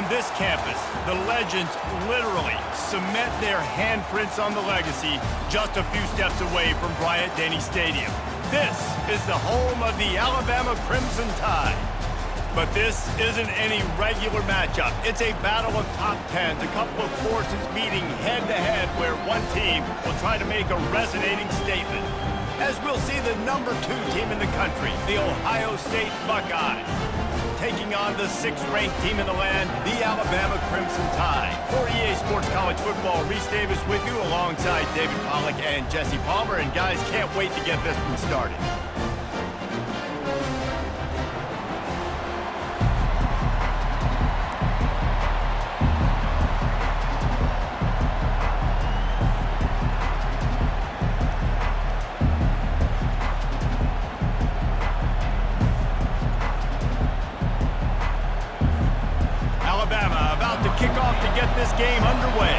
On this campus, the legends literally cement their handprints on the legacy just a few steps away from Bryant-Denny Stadium. This is the home of the Alabama Crimson Tide. But this isn't any regular matchup. It's a battle of top tens, a couple of forces meeting head-to-head where one team will try to make a resonating statement. As we'll see the number 2 team in the country, the Ohio State Buckeyes, taking on the 6th-ranked team in the land, the Alabama Crimson Tide. For EA Sports College Football, Reese Davis with you alongside David Pollack and Jesse Palmer. And guys, can't wait to get this one started. This game underway.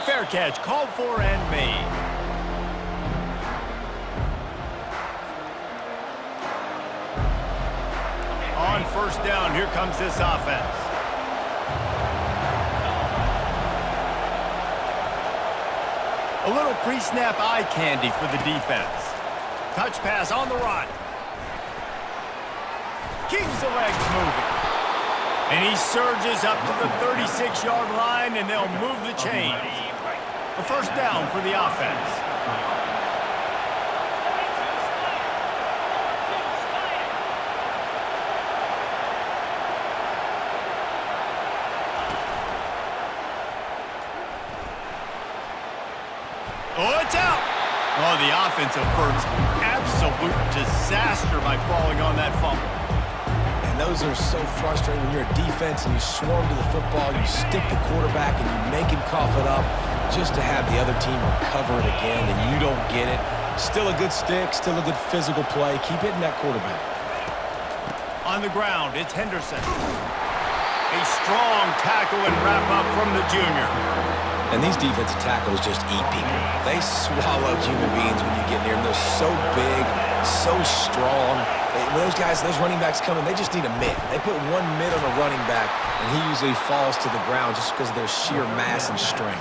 Fair catch called for and made. On first down, here comes this offense. A little pre-snap eye candy for the defense. Touch pass on the run. Keeps the legs moving. And he surges up to the 36-yard line, and they'll move the chains. A first down for the offense. Oh, it's out. Oh, the offense averts absolute disaster by falling on that fumble. Those are so frustrating when you're a defense and you swarm to the football, you stick the quarterback and you make him cough it up just to have the other team recover it again and you don't get it. Still a good stick, still a good physical play. Keep hitting that quarterback. On the ground, it's Henderson. A strong tackle and wrap up from the junior. And these defensive tackles just eat people. They swallow human beings when you get near them. They're so big, so strong. When those guys, those running backs come in, they just need a mitt. They put one mitt on a running back, and he usually falls to the ground just because of their sheer mass and strength.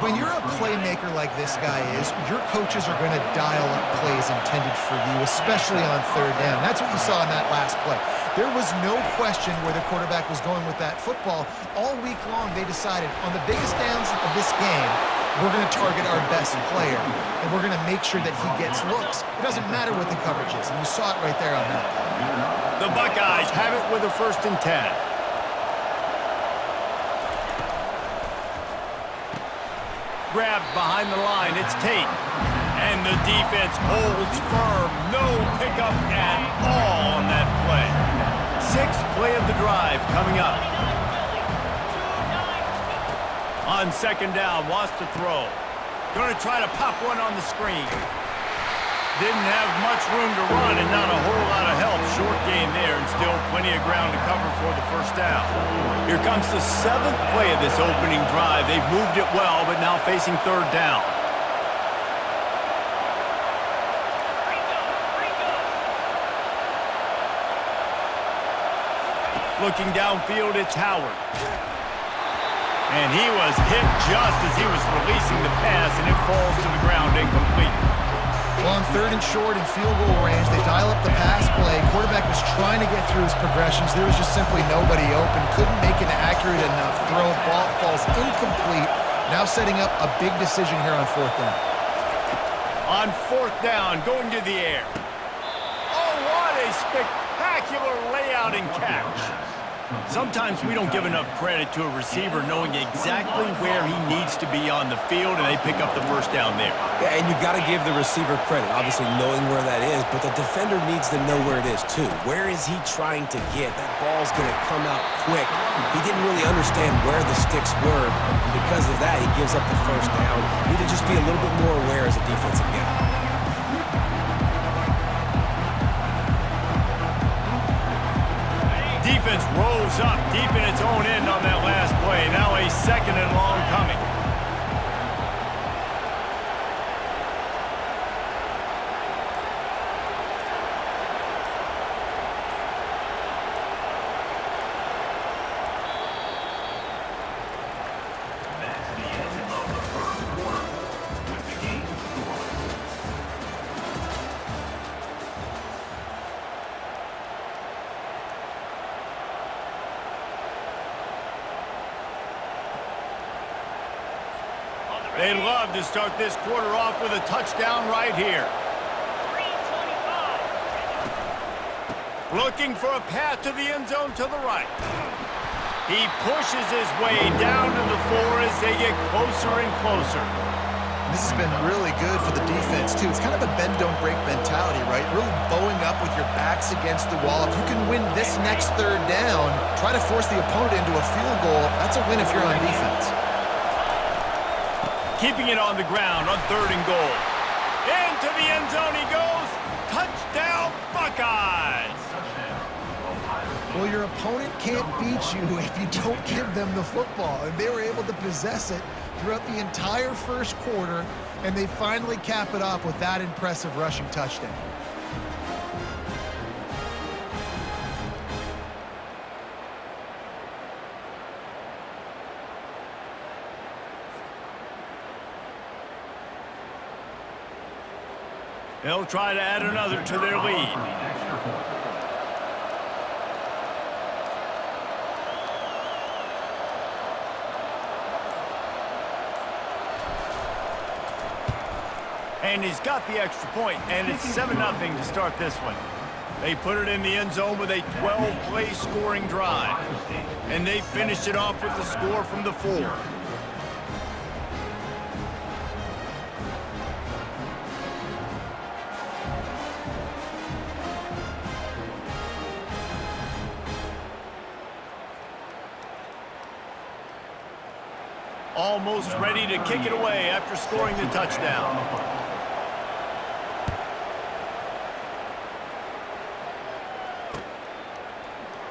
When you're a playmaker like this guy is, your coaches are going to dial up plays intended for you, especially on third down. That's what you saw in that last play. There was no question where the quarterback was going with that football. All week long, they decided on the biggest downs of this game, we're going to target our best player, and we're going to make sure that he gets looks. It doesn't matter what the coverage is, and you saw it right there on that play. The Buckeyes have it with a 1st and 10. Grabbed behind the line, it's Tate. And the defense holds firm. No pickup at all on that play. 6th play of the drive coming up. On 2nd down, wants to throw. Going to try to pop one on the screen. Didn't have much room to run and not a whole lot of help. Short gain there and still plenty of ground to cover for the first down. Here comes the 7th play of this opening drive. They've moved it well, but now facing 3rd down. Looking downfield, it's Howard. And he was hit just as he was releasing the pass, and it falls to the ground incomplete. Well, on 3rd and short and field goal range, they dial up the pass play. Quarterback was trying to get through his progressions. There was just simply nobody open. Couldn't make an accurate enough throw. Ball falls incomplete. Now setting up a big decision here on 4th down. On 4th down, going to the air. Oh, what a spectacular layout and catch. Sometimes we don't give enough credit to a receiver knowing exactly where he needs to be on the field, and they pick up the first down there. Yeah, and you got to give the receiver credit, obviously knowing where that is, but the defender needs to know where it is too. Where is he trying to get? That ball's going to come out quick. He didn't really understand where the sticks were, and because of that, he gives up the first down. You need to just be a little bit more aware as a defensive guy. Defense rolls up deep in its own end on that last play. Now a 2nd and long coming. They love to start this quarter off with a touchdown right here. Looking for a path to the end zone to the right. He pushes his way down to the 4 as they get closer and closer. This has been really good for the defense, too. It's kind of a bend-don't-break mentality, right? Really bowing up with your backs against the wall. If you can win this next third down, try to force the opponent into a field goal. That's a win if you're on defense. Keeping it on the ground on 3rd and goal. Into the end zone he goes. Touchdown, Buckeyes! Well, your opponent can't beat you if you don't give them the football. And they were able to possess it throughout the entire first quarter, and they finally cap it off with that impressive rushing touchdown. They'll try to add another to their lead. And he's got the extra point, and it's 7-0 to start this one. They put it in the end zone with a 12-play scoring drive. And they finished it off with the score from the 4. Almost ready to kick it away after scoring the touchdown.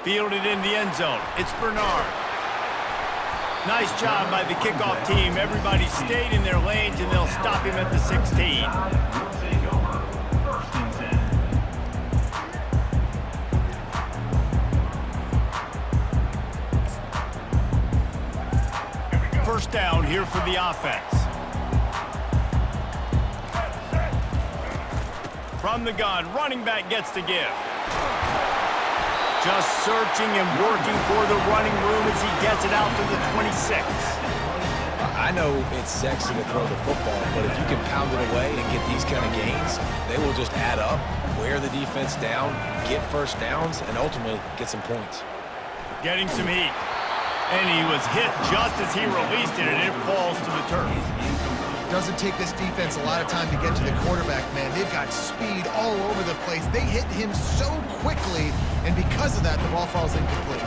Fielded in the end zone. It's Bernard. Nice job by the kickoff team. Everybody stayed in their lanes, and they'll stop him at the 16. First down here for the offense. From the gun, running back gets to give. Just searching and working for the running room as he gets it out to the 26. I know it's sexy to throw the football, but if you can pound it away and get these kind of gains, they will just add up, wear the defense down, get first downs, and ultimately get some points. Getting some heat. And he was hit just as he released it, and it falls to the turf. Doesn't take this defense a lot of time to get to the quarterback, man. They've got speed all over the place. They hit him so quickly, and because of that, the ball falls incomplete.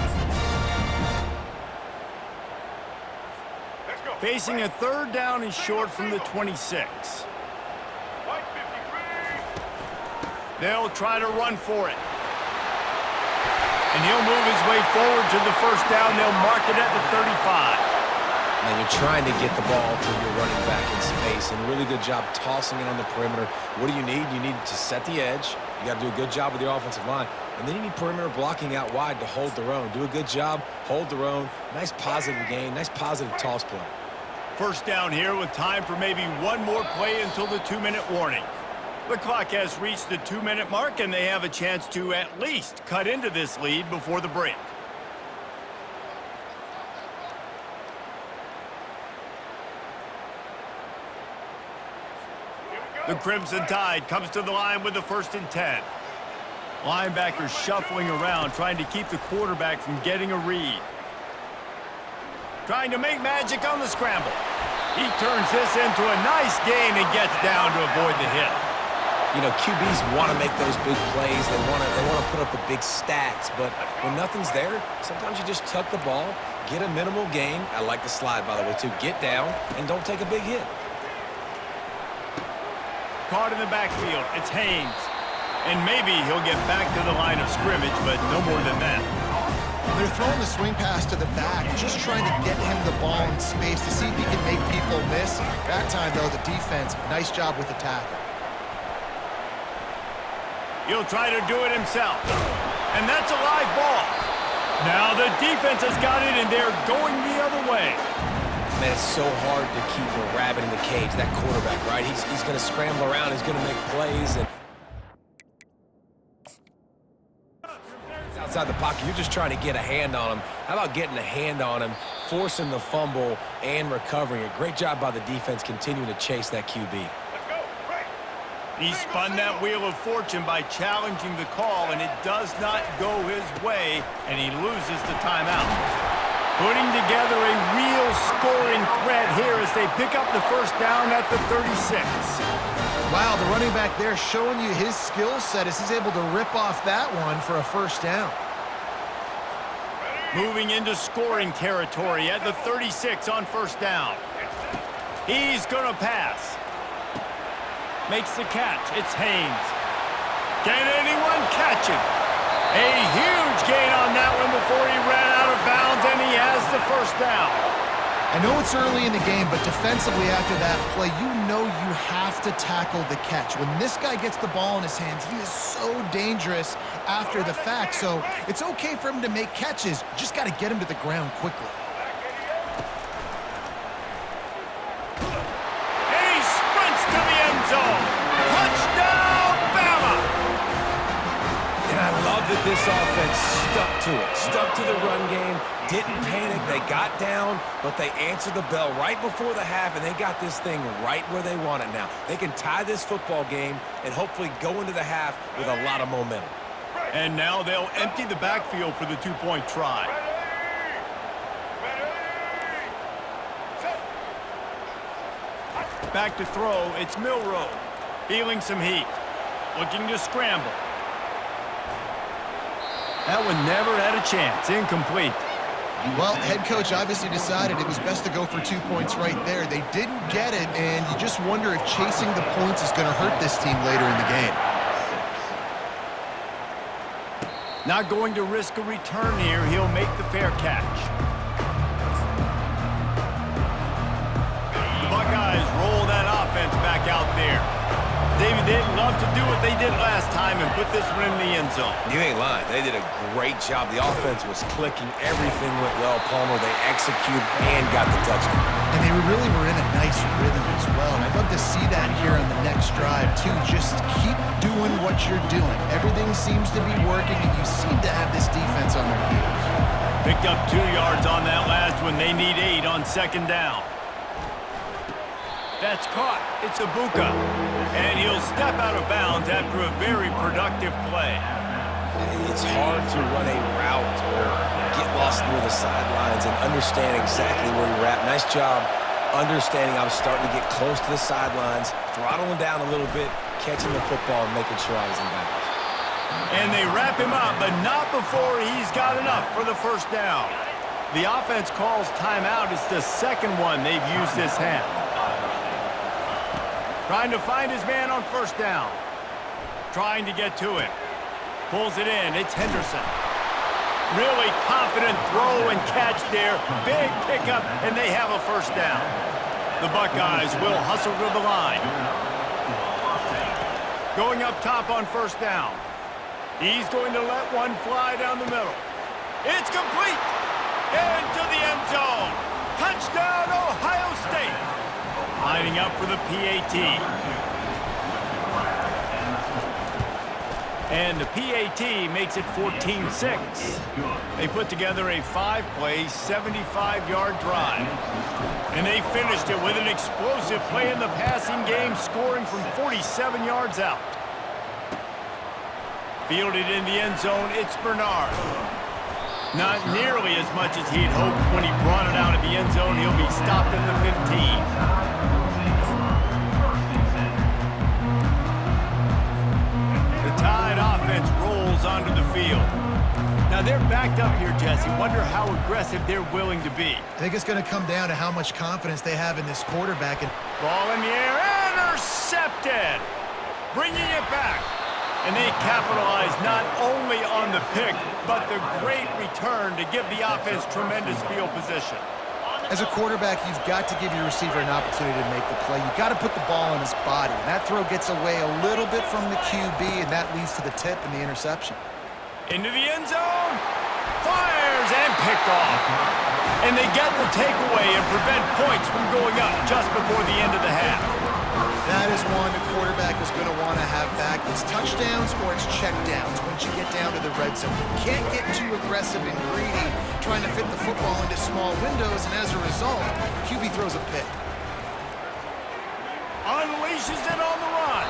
Facing a 3rd down and short from the 26. They'll try to run for it. And he'll move his way forward to the first down. They'll mark it at the 35. Now you're trying to get the ball to your running back in space, and really good job tossing it on the perimeter. What do you need? You need to set the edge. You got to do a good job with your offensive line. And then you need perimeter blocking out wide to hold their own. Do a good job, hold their own. Nice positive gain, nice positive toss play. First down here with time for maybe one more play until the 2-minute warning. The clock has reached the 2-minute mark, and they have a chance to at least cut into this lead before the break. The Crimson Tide comes to the line with the 1st and 10. Linebackers shuffling around, trying to keep the quarterback from getting a read. Trying to make magic on the scramble. He turns this into a nice gain and gets down to avoid the hit. You know, QBs want to make those big plays. They want to put up the big stats. But when nothing's there, sometimes you just tuck the ball, get a minimal gain. I like the slide, by the way, too. Get down and don't take a big hit. Caught in the backfield. It's Haynes. And maybe he'll get back to the line of scrimmage, but no more than that. They're throwing the swing pass to the back, just trying to get him the ball in space to see if he can make people miss. That time, though, the defense, nice job with the tackle. He'll try to do it himself. And that's a live ball. Now the defense has got it, and they're going the other way. Man, it's so hard to keep a rabbit in the cage, that quarterback, right? He's going to scramble around. He's going to make plays. And outside the pocket, you're just trying to get a hand on him. How about getting a hand on him, forcing the fumble and recovering it. Great job by the defense continuing to chase that QB. He spun that wheel of fortune by challenging the call, and it does not go his way, and he loses the timeout. Putting together a real scoring threat here as they pick up the first down at the 36. Wow, the running back there showing you his skill set as he's able to rip off that one for a first down. Moving into scoring territory at the 36 on first down. He's going to pass. Makes the catch. It's Haynes. Can anyone catch him? A huge gain on that one before he ran out of bounds, and he has the first down. I know it's early in the game, but defensively after that play, you know you have to tackle the catch. When this guy gets the ball in his hands, he is so dangerous after the fact. So it's okay for him to make catches. You just got to get him to the ground quickly. And he sprints to the end zone. Touchdown, Bama! And I love that this offense stuck to it, stuck to the run game, didn't panic. They got down, but they answered the bell right before the half, and they got this thing right where they want it now. They can tie this football game and hopefully go into the half with a lot of momentum. And now they'll empty the backfield for the two-point try. Back to throw, it's Milroe. Feeling some heat. Looking to scramble. That one never had a chance. Incomplete. Well, head coach obviously decided it was best to go for 2 points right there. They didn't get it, and you just wonder if chasing the points is going to hurt this team later in the game. Not going to risk a return here. He'll make the fair catch. The Buckeyes roll that offense back out there. David, they'd love to do what they did last time and put this one in the end zone. You ain't lying. They did a great job. The offense was clicking. Everything went well, Palmer. They executed and got the touchdown. And they really were in a nice rhythm as well. And I'd love to see that here on the next drive, too. Just keep doing what you're doing. Everything seems to be working, and you seem to have this defense on their heels. Picked up 2 yards on that last one. They need 8 on second down. That's caught. It's Ibuka. And he'll step out of bounds after a very productive play. It's hard to run a route or get lost near the sidelines and understand exactly where you're at. Nice job understanding I was starting to get close to the sidelines, throttling down a little bit, catching the football and making sure I was in bounds. And they wrap him up, but not before he's got enough for the first down. The offense calls timeout. It's the second one they've used this half. Trying to find his man on first down. Trying to get to it. Pulls it in. It's Henderson. Really confident throw and catch there. Big pickup, and they have a first down. The Buckeyes will hustle to the line. Going up top on first down. He's going to let one fly down the middle. It's complete. Into the end zone. Touchdown, Ohio State. Lining up for the PAT. And the PAT makes it 14-6. They put together a 5-play, 75-yard drive. And they finished it with an explosive play in the passing game, scoring from 47 yards out. Fielded in the end zone, it's Bernard. Not nearly as much as he'd hoped when he brought it out of the end zone. He'll be stopped at the 15. Tide offense rolls onto the field. Now they're backed up here, Jesse. Wonder how aggressive they're willing to be. I think it's going to come down to how much confidence they have in this quarterback. And ball in the air, intercepted. Bringing it back. And they capitalize not only on the pick, but the great return to give the offense tremendous field position. As a quarterback, you've got to give your receiver an opportunity to make the play. You've got to put the ball in his body. And that throw gets away a little bit from the QB, and that leads to the tip and the interception. Into the end zone. Fires and picked off. And they get the takeaway and prevent points from going up just before the end of the half. That is one the quarterback is going to want to have back. It's touchdowns or it's checkdowns once you get down to the red zone. You can't get too aggressive and greedy trying to fit the football into small windows, and as a result, QB throws a pick. Unleashes it on the run.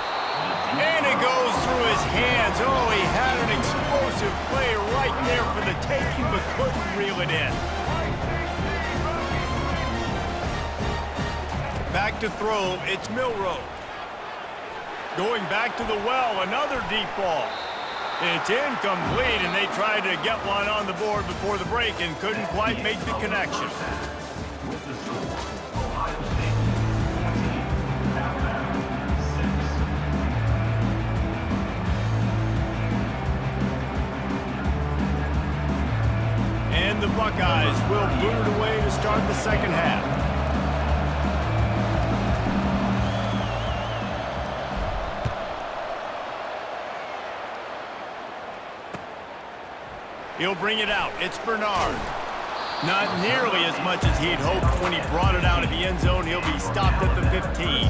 And it goes through his hands. Oh, he had an explosive play right there for the taking, but couldn't reel it in. Back to throw, it's Milroe. Going back to the well, another deep ball. It's incomplete, and they tried to get one on the board before the break and couldn't quite make the connection. And the Buckeyes will boot it away to start the second half. He'll bring it out. It's Bernard. Not nearly as much as he'd hoped when he brought it out of the end zone. He'll be stopped at the 15.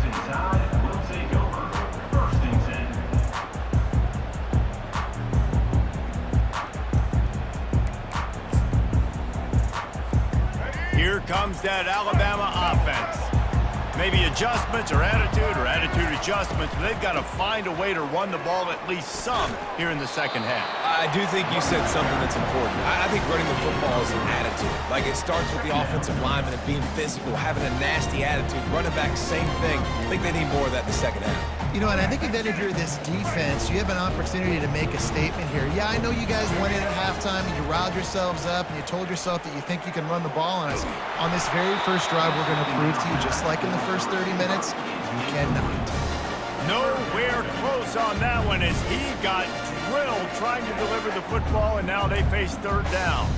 Here comes that Alabama offense. Maybe adjustments or attitude adjustments, but they've got to find a way to run the ball at least some here in the second half. I do think you said something that's important. I think running the football is an attitude. Like, it starts with the offensive lineman and being physical, having a nasty attitude. Running back, same thing. I think they need more of that in the second half. You know, and I think that if you're this defense, you have an opportunity to make a statement here. Yeah, I know you guys went in at halftime and you riled yourselves up and you told yourself that you think you can run the ball on us. On this very first drive, we're going to prove to you, just like in the first 30 minutes, you cannot. Nowhere close on that one as he got drilled trying to deliver the football, and now they face third down.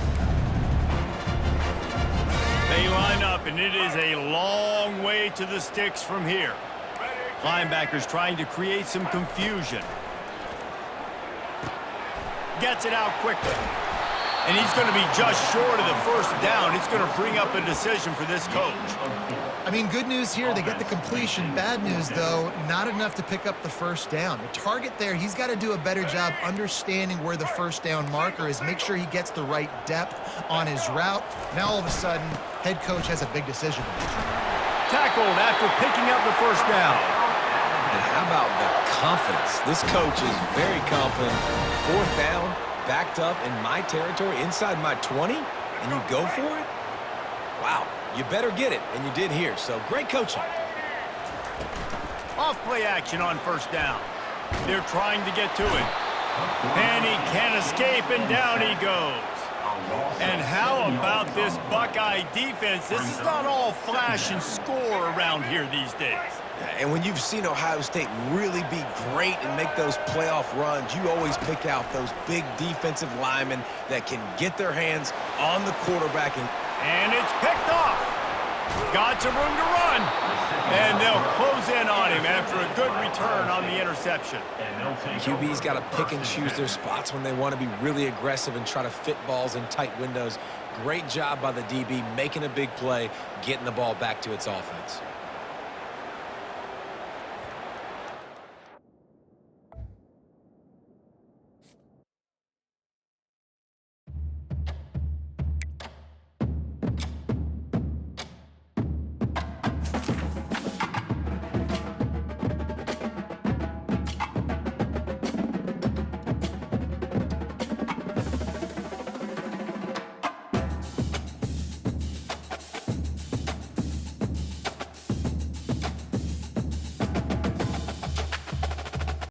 They line up, and it is a long way to the sticks from here. Linebackers trying to create some confusion. Gets it out quickly. And he's going to be just short of the first down. It's going to bring up a decision for this coach. I mean, good news here, they get the completion. Bad news, though, not enough to pick up the first down. The target there, he's got to do a better job understanding where the first down marker is, make sure he gets the right depth on his route. Now, all of a sudden, head coach has a big decision. Tackled after picking up the first down. And how about the confidence? This coach is very confident. Fourth down, backed up in my territory, inside my 20, and you go for it? Wow, you better get it, and you did here, so great coaching. Off play action on first down. They're trying to get to it. And he can't escape, and down he goes. And how about this Buckeye defense? This is not all flash and score around here these days. And when you've seen Ohio State really be great and make those playoff runs, you always pick out those big defensive linemen that can get their hands on the quarterback. And it's picked off. Got some room to run. And they'll close in on him after a good return on the interception. QB's got to pick and choose their spots when they want to be really aggressive and try to fit balls in tight windows. Great job by the DB making a big play, getting the ball back to its offense.